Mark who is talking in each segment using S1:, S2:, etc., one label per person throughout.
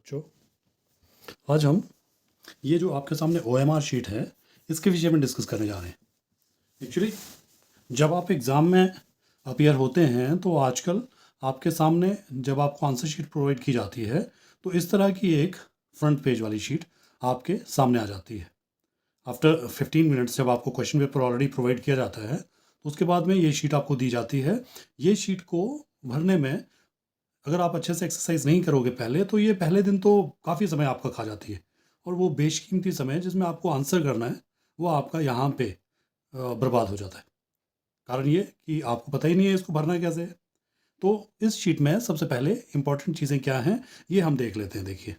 S1: बच्चों, आज हम ये जो आपके सामने OMR शीट है इसके विषय में डिस्कस करने जा रहे हैं। एक्चुअली जब आप एग्ज़ाम में अपीयर होते हैं तो आजकल आपके सामने जब आपको आंसर शीट प्रोवाइड की जाती है तो इस तरह की एक फ्रंट पेज वाली शीट आपके सामने आ जाती है। आफ्टर 15 मिनट्स जब आपको क्वेश्चन पेपर ऑलरेडी प्रोवाइड किया जाता है तो उसके बाद में ये शीट आपको दी जाती है। ये शीट को भरने में अगर आप अच्छे से एक्सरसाइज नहीं करोगे पहले तो ये पहले दिन तो काफ़ी समय आपका खा जाती है, और वो बेशकीमती समय जिसमें आपको आंसर करना है वो आपका यहाँ पे बर्बाद हो जाता है। कारण ये कि आपको पता ही नहीं है इसको भरना कैसे है। तो इस शीट में सबसे पहले इंपॉर्टेंट चीज़ें क्या हैं ये हम देख लेते हैं। देखिए,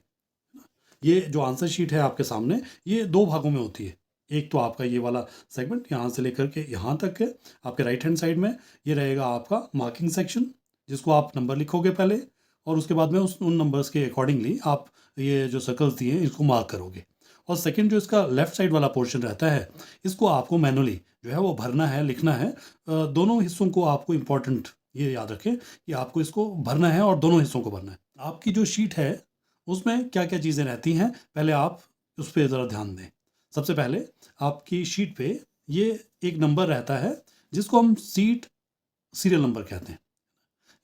S1: ये जो आंसर शीट है आपके सामने ये दो भागों में होती है। एक तो आपका ये वाला सेगमेंट यहाँ से लेकर के यहाँ तक है, आपके राइट हैंड साइड में ये रहेगा आपका मार्किंग सेक्शन, जिसको आप नंबर लिखोगे पहले और उसके बाद में उन नंबर्स के अकॉर्डिंगली आप ये जो सर्कल्स दिए हैं इसको मार्क करोगे। और सेकंड जो इसका लेफ्ट साइड वाला पोर्शन रहता है इसको आपको मैनुअली जो है वो भरना है, लिखना है। दोनों हिस्सों को आपको इम्पोर्टेंट ये याद रखें कि आपको इसको भरना है और दोनों हिस्सों को भरना है। आपकी जो शीट है उसमें क्या क्या चीज़ें रहती हैं पहले आप उस पर ज़रा ध्यान दें। सबसे पहले आपकी शीट पे ये एक नंबर रहता है जिसको हम सीरियल नंबर कहते हैं।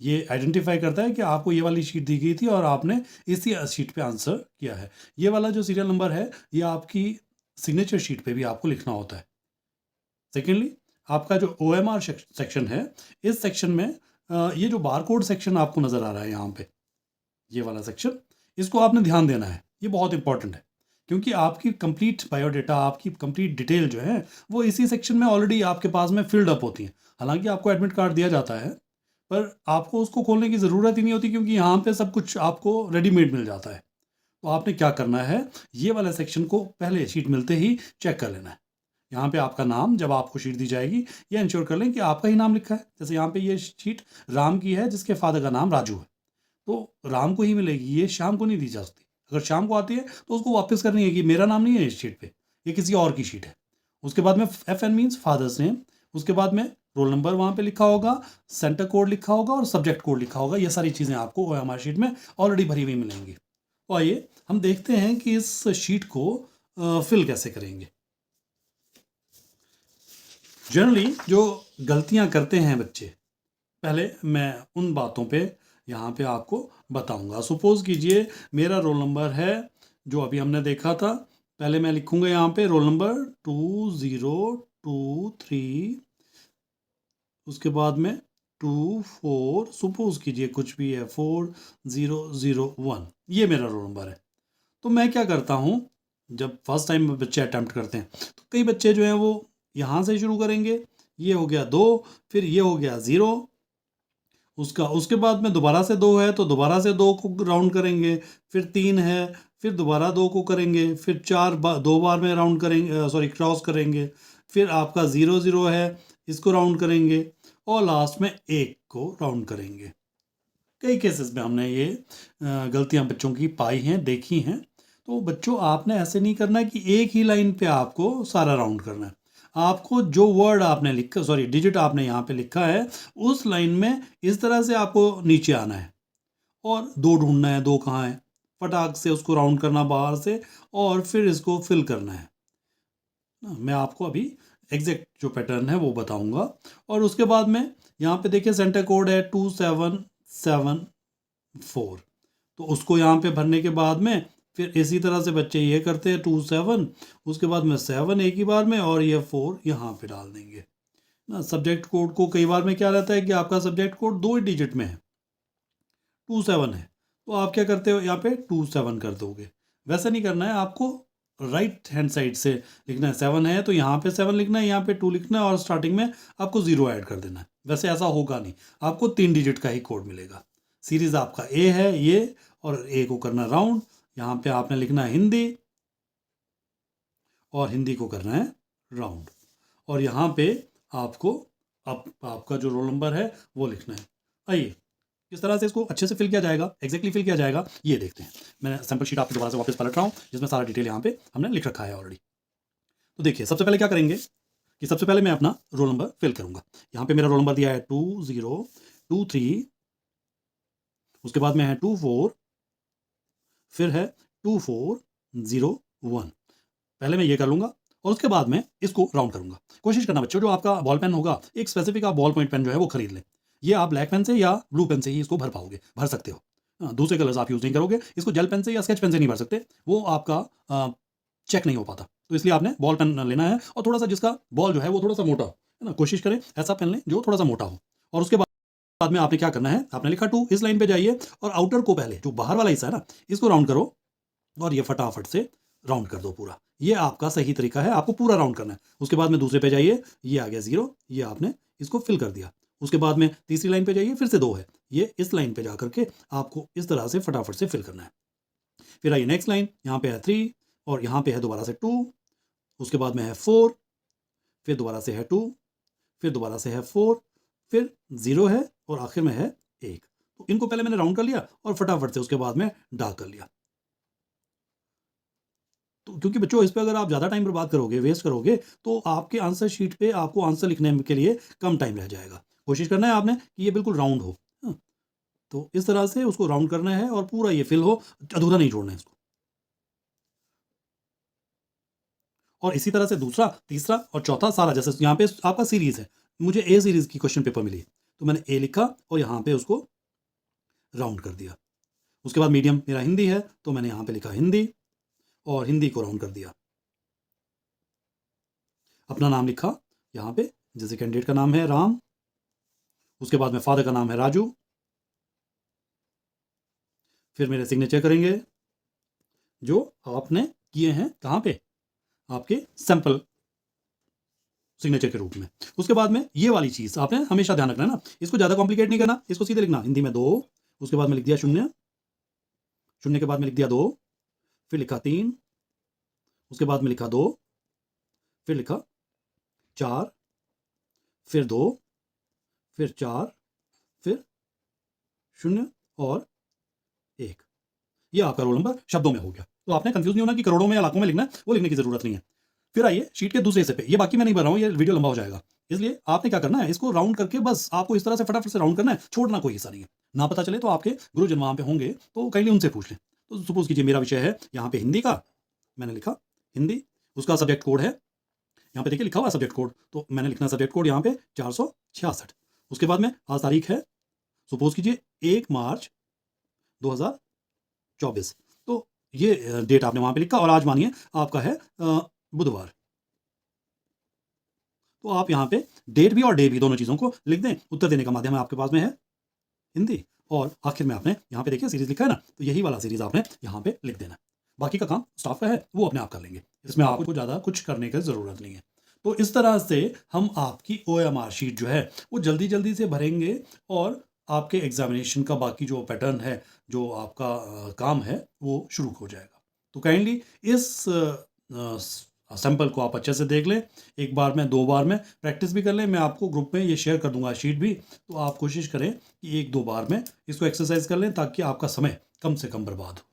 S1: ये आइडेंटिफाई करता है कि आपको ये वाली शीट दी गई थी और आपने इसी शीट पे आंसर किया है। ये वाला जो सीरियल नंबर है ये आपकी सिग्नेचर शीट पे भी आपको लिखना होता है। सेकेंडली, आपका जो OMR सेक्शन है इस सेक्शन में ये जो बारकोड सेक्शन आपको नज़र आ रहा है यहाँ पे, ये वाला सेक्शन, इसको आपने ध्यान देना है। ये बहुत इंपॉर्टेंट है क्योंकि आपकी कंप्लीट बायोडाटा, आपकी कंप्लीट डिटेल जो है वो इसी सेक्शन में ऑलरेडी आपके पास में फिल्ड अप होती है। हालांकि आपको एडमिट कार्ड दिया जाता है पर आपको उसको खोलने की ज़रूरत ही नहीं होती क्योंकि यहाँ पे सब कुछ आपको रेडीमेड मिल जाता है। तो आपने क्या करना है, ये वाला सेक्शन को पहले शीट मिलते ही चेक कर लेना है। यहाँ पे आपका नाम जब आपको शीट दी जाएगी ये इंश्योर कर लें कि आपका ही नाम लिखा है। जैसे यहाँ पे ये शीट राम की है जिसके फादर का नाम राजू है, तो राम को ही मिलेगी, ये श्याम को नहीं दी जा सकती। अगर शाम को आती है तो उसको वापस करनी है कि मेरा नाम नहीं है इस शीट पे, ये किसी और की शीट है। उसके बाद में FN मीन्स फादर्स नेम, उसके बाद में रोल नंबर वहाँ पे लिखा होगा, सेंटर कोड लिखा होगा और सब्जेक्ट कोड लिखा होगा। ये सारी चीज़ें आपको OMR शीट में ऑलरेडी भरी हुई मिलेंगी। तो आइए हम देखते हैं कि इस शीट को फिल कैसे करेंगे। जनरली जो गलतियाँ करते हैं बच्चे, पहले मैं उन बातों पे यहाँ पे आपको बताऊंगा। सपोज कीजिए मेरा रोल नंबर है जो अभी हमने देखा था, पहले मैं लिखूंगा यहाँ पे रोल नंबर 2023, उसके बाद में 24, सपोज कीजिए कुछ भी है 4001, ये मेरा रोल नंबर है। तो मैं क्या करता हूँ, जब फर्स्ट टाइम बच्चे अटैम्प्ट करते हैं तो कई बच्चे जो हैं वो यहाँ से शुरू करेंगे, ये हो गया 2, फिर ये हो गया 0, उसके बाद में दोबारा से 2 है तो दोबारा से 2 को राउंड करेंगे, फिर 3 है, फिर दोबारा 2 को करेंगे, फिर 2 बार में राउंड करेंगे, सॉरी क्रॉस करेंगे, फिर आपका 0 है इसको राउंड करेंगे और लास्ट में 1 को राउंड करेंगे। कई केसेस में हमने ये गलतियां बच्चों की पाई हैं, देखी हैं। तो बच्चों आपने ऐसे नहीं करना है कि एक ही लाइन पे आपको सारा राउंड करना है। आपको जो वर्ड आपने लिखा, सॉरी डिजिट आपने यहाँ पे लिखा है उस लाइन में इस तरह से आपको नीचे आना है और 2 ढूंढना है, 2 कहाँ है, फटाक से उसको राउंड करना बाहर से और फिर इसको फिल करना है ना। मैं आपको अभी एग्जैक्ट जो पैटर्न है वो बताऊंगा। और उसके बाद में यहाँ पे देखिए सेंटर कोड है 2774, तो उसको यहाँ पे भरने के बाद में फिर इसी तरह से बच्चे ये करते हैं 27, उसके बाद में 7 एक ही बार में और ये 4 यहाँ पे डाल देंगे ना। सब्जेक्ट कोड को कई बार में क्या रहता है कि आपका सब्जेक्ट कोड 2 ही डिजिट में है, 27 है, तो आप क्या करते हो यहाँ पे 27 कर दोगे। वैसे नहीं करना है, आपको राइट हैंड साइड से लिखना है। 7 है तो यहाँ पे 7 लिखना है, यहाँ पे 2 लिखना है और स्टार्टिंग में आपको 0 ऐड कर देना है। वैसे ऐसा होगा नहीं, आपको 3 डिजिट का ही कोड मिलेगा। सीरीज आपका A है ये, और A को करना राउंड, यहाँ पे आपने लिखना है हिंदी और हिंदी को करना है राउंड, और यहाँ पे आपको आपका जो रोल नंबर है वो लिखना है। आइए किस तरह से इसको अच्छे से फिल किया जाएगा, एग्जैक्टली फिल किया जाएगा, ये देखते हैं। मैं सैम्पल शीट आपको दोबारा से वापस पलट रहा हूँ जिसमें सारा डिटेल यहाँ पे हमने लिख रखा है ऑलरेडी। तो देखिए सबसे पहले क्या करेंगे कि सबसे पहले मैं अपना रोल नंबर फिल करूंगा। यहाँ पे मेरा रोल नंबर दिया है 2023, उसके बाद में है 24, फिर है 2401। पहले मैं ये कर लूँगा और उसके बाद में इसको राउंड करूँगा। कोशिश करना बच्चों, जो आपका बॉल पेन होगा एक स्पेसिफिक आप बॉल पॉइंट पेन जो है वो खरीद लें। ये आप ब्लैक पेन से या ब्लू पेन से ही इसको भर सकते हो। दूसरे कलर्स आप यूज़ नहीं करोगे। इसको जेल पेन से या स्केच पेन से नहीं भर सकते, वो आपका चेक नहीं हो पाता। तो इसलिए आपने बॉल पेन लेना है और थोड़ा सा जिसका बॉल जो है वो थोड़ा सा मोटा हो, है ना। कोशिश करें ऐसा पेन लें जो थोड़ा सा मोटा हो। और उसके बाद में आपने क्या करना है, आपने लिखा 2, इस लाइन पे जाइए और आउटर को पहले जो बाहर वाला हिस्सा है ना इसको राउंड करो और ये फटाफट से राउंड कर दो पूरा। ये आपका सही तरीका है, आपको पूरा राउंड करना है। उसके बाद में दूसरे पे जाइए, ये आ गया 0, ये आपने इसको फिल कर दिया। उसके बाद में तीसरी लाइन पे जाइए, फिर से 2 है, ये इस लाइन पे जा करके आपको इस तरह से फटाफट से फिल करना है। फिर आइए नेक्स्ट लाइन, यहाँ पे है 3 और यहाँ पे है दोबारा से 2, उसके बाद में है 4, फिर दोबारा से है 2, फिर दोबारा से है 4, फिर 0 है और आखिर में है 1। तो इनको पहले मैंने राउंड कर लिया और फटाफट से उसके बाद में डार्क कर लिया। तो क्योंकि बच्चों इस पे अगर आप ज़्यादा टाइम बर्बाद करोगे, वेस्ट करोगे, तो आपके आंसर शीट पे आपको आंसर लिखने के लिए कम टाइम रह जाएगा। कोशिश करना है आपने कि ये बिल्कुल राउंड हो। हाँ, तो इस तरह से उसको राउंड करना है और पूरा ये फिल हो, अधूरा नहीं छोड़ना है इसको। और इसी तरह से दूसरा, तीसरा और चौथा सारा, जैसे यहाँ पे आपका सीरीज़ है, मुझे ए सीरीज़ की क्वेश्चन पेपर मिली, तो मैंने ए लिखा और यहाँ पे उसको राउंड कर दिया। उसके बाद मीडियम मेरा हिंदी है, तो मैंने यहाँ पे लिखा हिंदी और हिंदी को राउंड कर दिया। अपना नाम लिखा यहाँ पे, जैसे कैंडिडेट का नाम है राम, उसके बाद में फादर का नाम है राजू। फिर मेरे सिग्नेचर करेंगे जो आपने किए हैं कहाँ पे, आपके सैंपल सिग्नेचर के रूप में। उसके बाद में ये वाली चीज़ आपने हमेशा ध्यान रखना है ना, इसको ज़्यादा कॉम्प्लिकेट नहीं करना, इसको सीधे लिखना हिंदी में 2, उसके बाद में लिख दिया 0, 0 के बाद में लिख दिया 2, फिर लिखा 3, उसके बाद में लिखा 2, फिर लिखा 4, फिर 2, फिर 4, फिर 0 और 1। ये आपका रोल नंबर शब्दों में हो गया। तो आपने कंफ्यूज नहीं होना कि करोड़ों में या लाखों में लिखना है, वो लिखने की जरूरत नहीं है। फिर आइए शीट के दूसरे हिस्से पे, ये बाकी मैं नहीं भर रहा हूँ, ये वीडियो लंबा हो जाएगा, इसलिए आपने क्या करना है, इसको राउंड करके बस आपको इस तरह से फटाफट से राउंड करना है, छोड़ना कोई हिस्सा नहीं है। ना पता चले तो आपके गुरुजन वहाँ पे होंगे, तो काइंडली उनसे पूछ लें। तो सपोज कीजिए मेरा विषय है यहाँ पे हिंदी का, मैंने लिखा हिंदी, उसका सब्जेक्ट कोड है यहाँ पे देखिए लिखा हुआ सब्जेक्ट कोड, तो मैंने लिखना सब्जेक्ट कोड यहाँ पे 466। उसके बाद में आज तारीख है, सपोज कीजिए 1 मार्च 2024, तो ये डेट आपने वहाँ पे लिखा और आज मानिए आपका है बुधवार, तो आप यहाँ पे डेट भी और डे भी दोनों चीज़ों को लिख दें। उत्तर देने का माध्यम आपके पास में है हिंदी, और आखिर में आपने यहाँ पे देखिए सीरीज लिखा है ना, तो यही वाला सीरीज आपने यहाँ पे लिख देना। बाकी का काम स्टाफ का है, वो अपने आप कर लेंगे, इसमें आपको ज़्यादा कुछ करने की ज़रूरत नहीं है। तो इस तरह से हम आपकी OMR शीट जो है वो जल्दी जल्दी से भरेंगे और आपके एग्जामिनेशन का बाकी जो पैटर्न है, जो आपका काम है, वो शुरू हो जाएगा। तो काइंडली इस सैंपल को आप अच्छे से देख लें, एक बार में 2 बार में प्रैक्टिस भी कर लें। मैं आपको ग्रुप में ये शेयर कर दूंगा शीट भी, तो आप कोशिश करें कि 1-2 बार में इसको एक्सरसाइज कर लें ताकि आपका समय कम से कम बर्बाद हो।